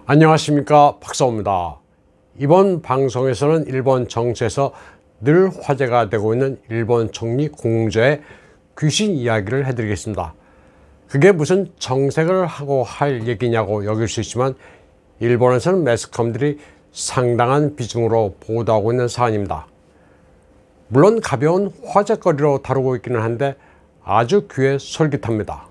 안녕하십니까, 박사호입니다. 이번 방송에서는 일본 정치에서 늘 화제가 되고 있는 일본 총리 공저의 귀신 이야기를 해드리겠습니다. 그게 무슨 정색을 하고 할 얘기냐고 여길 수 있지만 일본에서는 매스컴들이 상당한 비중으로 보도하고 있는 사안입니다. 물론 가벼운 화제거리로 다루고 있기는 한데 아주 귀에 솔깃합니다.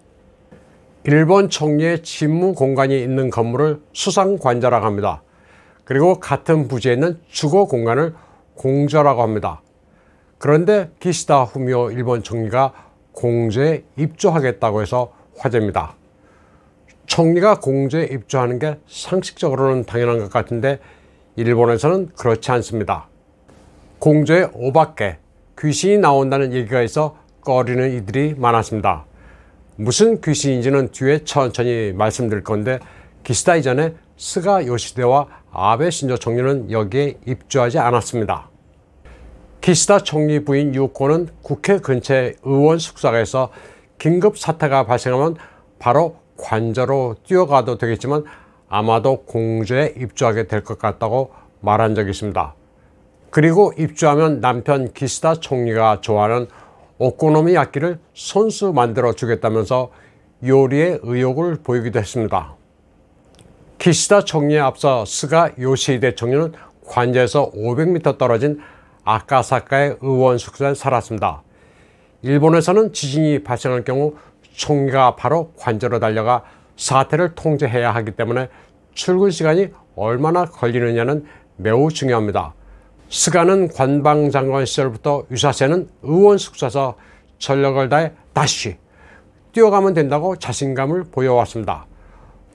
일본 총리의 집무 공간이 있는 건물을 수상관저라고 합니다. 그리고 같은 부지에 있는 주거 공간을 공저라고 합니다. 그런데 기시다 후미오 일본 총리가 공저에 입주하겠다고 해서 화제입니다. 총리가 공저에 입주하는 게 상식적으로는 당연한 것 같은데 일본에서는 그렇지 않습니다. 공저에 오밖에 귀신이 나온다는 얘기가 있어 꺼리는 이들이 많았습니다. 무슨 귀신인지는 뒤에 천천히 말씀드릴 건데 기시다 이전에 스가 요시히데와 아베 신조 총리는 여기에 입주하지 않았습니다. 기시다 총리 부인 유코는 국회 근처의 의원 숙소에서 긴급 사태가 발생하면 바로 관저로 뛰어가도 되겠지만 아마도 공저에 입주하게 될 것 같다고 말한 적이 있습니다. 그리고 입주하면 남편 기시다 총리가 좋아하는 오코노미야끼를 손수 만들어 주겠다면서 요리의 의욕을 보이기도 했습니다. 기시다 총리에 앞서 스가 요시히데 총리는 관저에서 500m 떨어진 아카사카의 의원 숙소에 살았습니다. 일본에서는 지진이 발생할 경우 총리가 바로 관저로 달려가 사태를 통제해야 하기 때문에 출근 시간이 얼마나 걸리느냐는 매우 중요합니다. 스가는 관방장관 시절부터 유사세는 의원 숙소에서 전력을 다해 다시 뛰어가면 된다고 자신감을 보여왔습니다.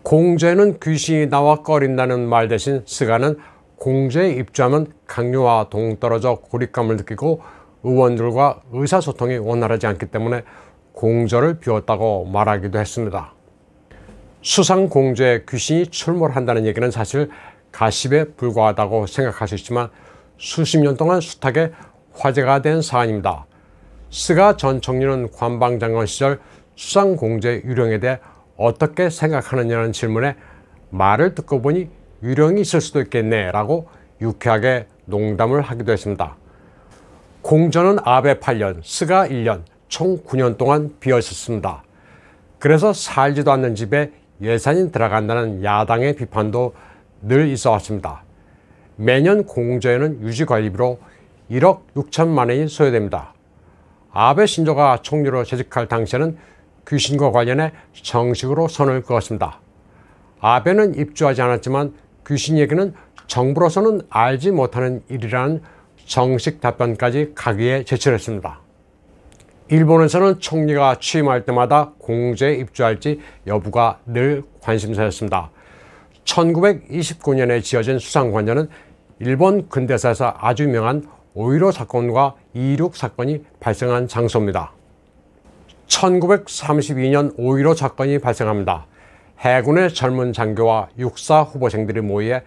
공저에는 귀신이 나와 꺼린다는 말 대신 스가는 공저에 입주하면 강요와 동떨어져 고립감을 느끼고 의원들과 의사소통이 원활하지 않기 때문에 공저를 비웠다고 말하기도 했습니다. 수상 공저에 귀신이 출몰한다는 얘기는 사실 가십에 불과하다고 생각할 수 있지만 수십 년 동안 숱하게 화제가 된 사안입니다. 스가 전 총리는 관방장관 시절 수상공제 유령에 대해 어떻게 생각하느냐는 질문에 말을 듣고 보니 유령이 있을 수도 있겠네 라고 유쾌하게 농담을 하기도 했습니다. 공저는 아베 8년, 스가 1년, 총 9년 동안 비어 있었습니다. 그래서 살지도 않는 집에 예산이 들어간다는 야당의 비판도 늘 있어 왔습니다. 매년 공저에는 유지관리비로 1억 6천만 원이 소요됩니다. 아베 신조가 총리로 재직할 당시에는 귀신과 관련해 정식으로 선을 그었습니다. 아베는 입주하지 않았지만 귀신 얘기는 정부로서는 알지 못하는 일이라는 정식 답변까지 가기에 제출했습니다. 일본에서는 총리가 취임할 때마다 공저에 입주할지 여부가 늘 관심사였습니다. 1929년에 지어진 수상관저는 일본 근대사에서 아주 유명한 5.15 사건과 2.16 사건이 발생한 장소입니다. 1932년 5.15 사건이 발생합니다. 해군의 젊은 장교와 육사 후보생들이 모여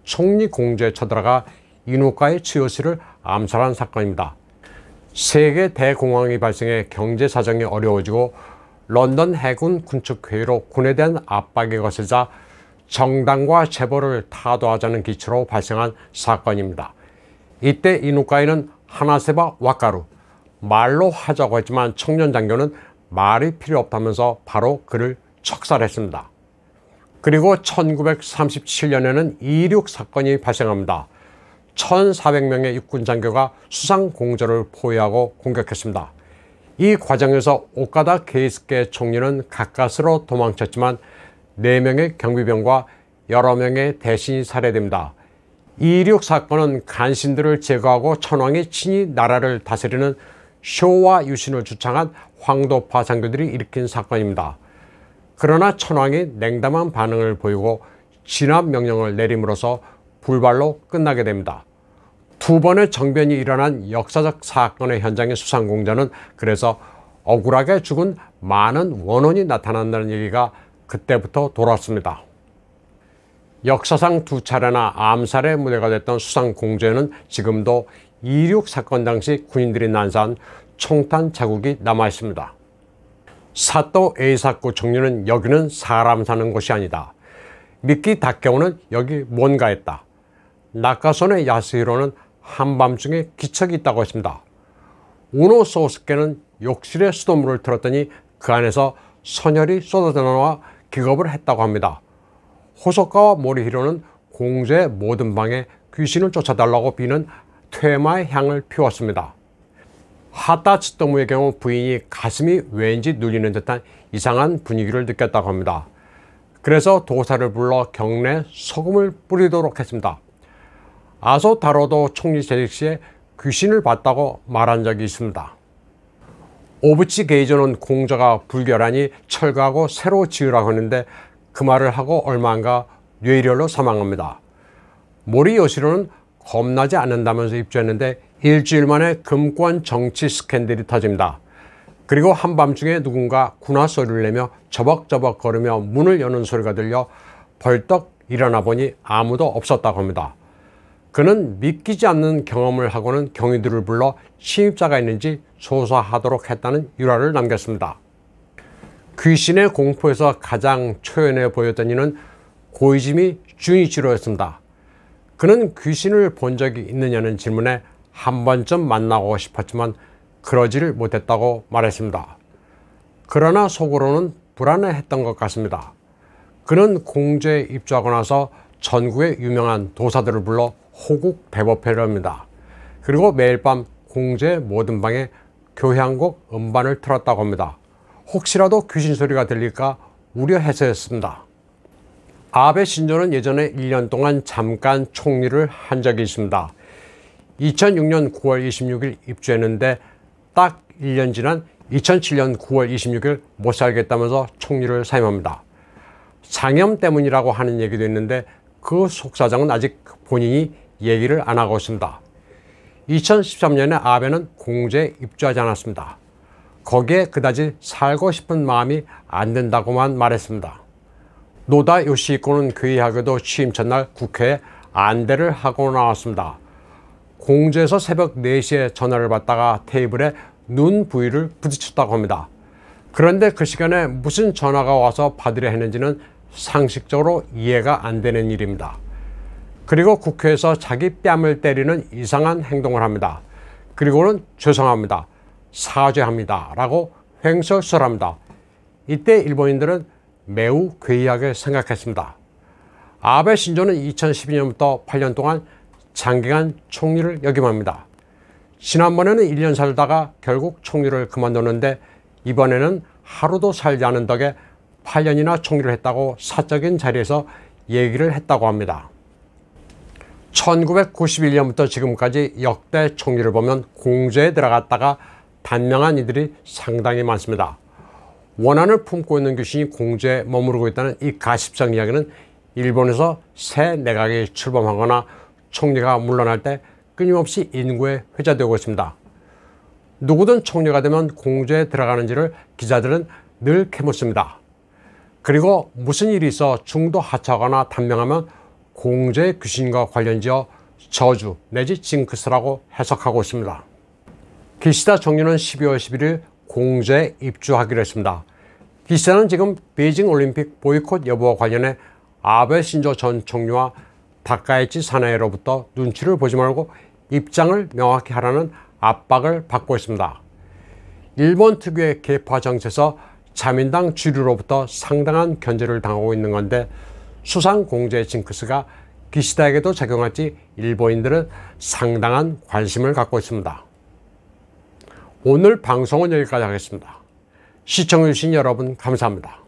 총리 공저에 쳐들어가 이누카이 츠요시를 암살한 사건입니다. 세계 대공황이 발생해 경제 사정이 어려워지고 런던 해군 군축회의로 군에 대한 압박이 거세자 정당과 재벌을 타도하자는 기초로 발생한 사건입니다. 이때 이누카이는 하나세바 와카루, 말로 하자고 했지만 청년 장교는 말이 필요 없다면서 바로 그를 척살했습니다. 그리고 1937년에는 2.16 사건이 발생합니다. 1,400명의 육군 장교가 수상 공저를 포위하고 공격했습니다. 이 과정에서 오카다 케이스케 총리는 가까스로 도망쳤지만 4명의 경비병과 여러 명의 대신이 살해됩니다. 2.16 사건은 간신들을 제거하고 천황이 친히 나라를 다스리는 쇼와 유신을 주창한 황도파 장교들이 일으킨 사건입니다. 그러나 천황이 냉담한 반응을 보이고 진압 명령을 내림으로써 불발로 끝나게 됩니다. 2번의 정변이 일어난 역사적 사건의 현장의 수상공저는 그래서 억울하게 죽은 많은 원혼이 나타난다는 얘기가 그때부터 돌았습니다. 역사상 2차례나 암살의 무대가 됐던 수상공저에는 지금도 2.16 사건 당시 군인들이 난사한 총탄 자국이 남아 있습니다. 사또 에이사쿠 총리는 여기는 사람 사는 곳이 아니다. 미키 다케오는 여기 뭔가 했다. 나카소네 야스히로는 한밤중에 기척이 있다고 했습니다. 우노 소스케는 욕실에 수돗물을 틀었더니 그 안에서 선혈이 쏟아져 나와 기겁을 했다고 합니다. 호소카와 모리히로는 공주의 모든 방에 귀신을 쫓아달라고 비는 퇴마의 향을 피웠습니다. 하타 츠토무의 경우 부인이 가슴이 왠지 눌리는 듯한 이상한 분위기를 느꼈다고 합니다. 그래서 도사를 불러 경내에 소금을 뿌리도록 했습니다. 아소 다로도 총리 재직 시에 귀신을 봤다고 말한 적이 있습니다. 오부치 게이조는 공자가 불결하니 철거하고 새로 지으라고 했는데 그 말을 하고 얼마 안가 뇌혈로 사망합니다. 모리 요시로는 겁나지 않는다면서 입주했는데 일주일 만에 금권 정치 스캔들이 터집니다. 그리고 한밤중에 누군가 군화 소리를 내며 저벅저벅 걸으며 문을 여는 소리가 들려 벌떡 일어나 보니 아무도 없었다고 합니다. 그는 믿기지 않는 경험을 하고는 경위들을 불러 침입자가 있는지 조사하도록 했다는 일화를 남겼습니다. 귀신의 공포에서 가장 초연해 보였던 이는 고이즈미 주니치로였습니다. 그는 귀신을 본 적이 있느냐는 질문에 한 번쯤 만나고 싶었지만 그러지를 못했다고 말했습니다. 그러나 속으로는 불안해했던 것 같습니다. 그는 공주에 입주하고 나서 전국의 유명한 도사들을 불러 호국 대법회를 합니다. 그리고 매일 밤 공주의 모든 방에 교향곡 음반을 틀었다고 합니다. 혹시라도 귀신 소리가 들릴까 우려해서였습니다. 아베 신조는 예전에 1년 동안 잠깐 총리를 한 적이 있습니다. 2006년 9월 26일 입주했는데 딱 1년 지난 2007년 9월 26일 못 살겠다면서 총리를 사임합니다. 장염 때문이라고 하는 얘기도 있는데 그 속사정은 아직 본인이 얘기를 안 하고 있습니다. 2013년에 아베는 공주에 입주하지 않았습니다. 거기에 그다지 살고 싶은 마음이 안 든다고만 말했습니다. 노다 요시히코는 괴이하게도 취임 첫날 국회에 안대를 하고 나왔습니다. 공주에서 새벽 4시에 전화를 받다가 테이블에 눈 부위를 부딪혔다고 합니다. 그런데 그 시간에 무슨 전화가 와서 받으려 했는지는 상식적으로 이해가 안 되는 일입니다. 그리고 국회에서 자기 뺨을 때리는 이상한 행동을 합니다. 그리고는 죄송합니다, 사죄합니다 라고 횡설수설합니다. 이때 일본인들은 매우 괴이하게 생각했습니다. 아베 신조는 2012년부터 8년 동안 장기간 총리를 역임합니다. 지난번에는 1년 살다가 결국 총리를 그만뒀는데 이번에는 하루도 살지 않은 덕에 8년이나 총리를 했다고 사적인 자리에서 얘기를 했다고 합니다. 1991년부터 지금까지 역대 총리를 보면 공주에 들어갔다가 단명한 이들이 상당히 많습니다. 원한을 품고 있는 귀신이 공주에 머무르고 있다는 이 가십성 이야기는 일본에서 새 내각이 출범하거나 총리가 물러날 때 끊임없이 인구에 회자되고 있습니다. 누구든 총리가 되면 공주에 들어가는지를 기자들은 늘 캐묻습니다. 그리고 무슨 일이 있어 중도 하차하거나 단명하면 공주의 귀신과 관련지어 저주 내지 징크스라고 해석하고 있습니다. 기시다 총리는 12월 11일 공주에 입주하기로 했습니다. 기시다는 지금 베이징 올림픽 보이콧 여부와 관련해 아베 신조 전 총리와 다카이치 사나이로부터 눈치를 보지 말고 입장을 명확히 하라는 압박을 받고 있습니다. 일본 특유의 계파 정치에서 자민당 주류로부터 상당한 견제를 당하고 있는 건데 수상 공주의 징크스가 기시다에게도 작용할지 일본인들은 상당한 관심을 갖고 있습니다. 오늘 방송은 여기까지 하겠습니다. 시청해주신 여러분 감사합니다.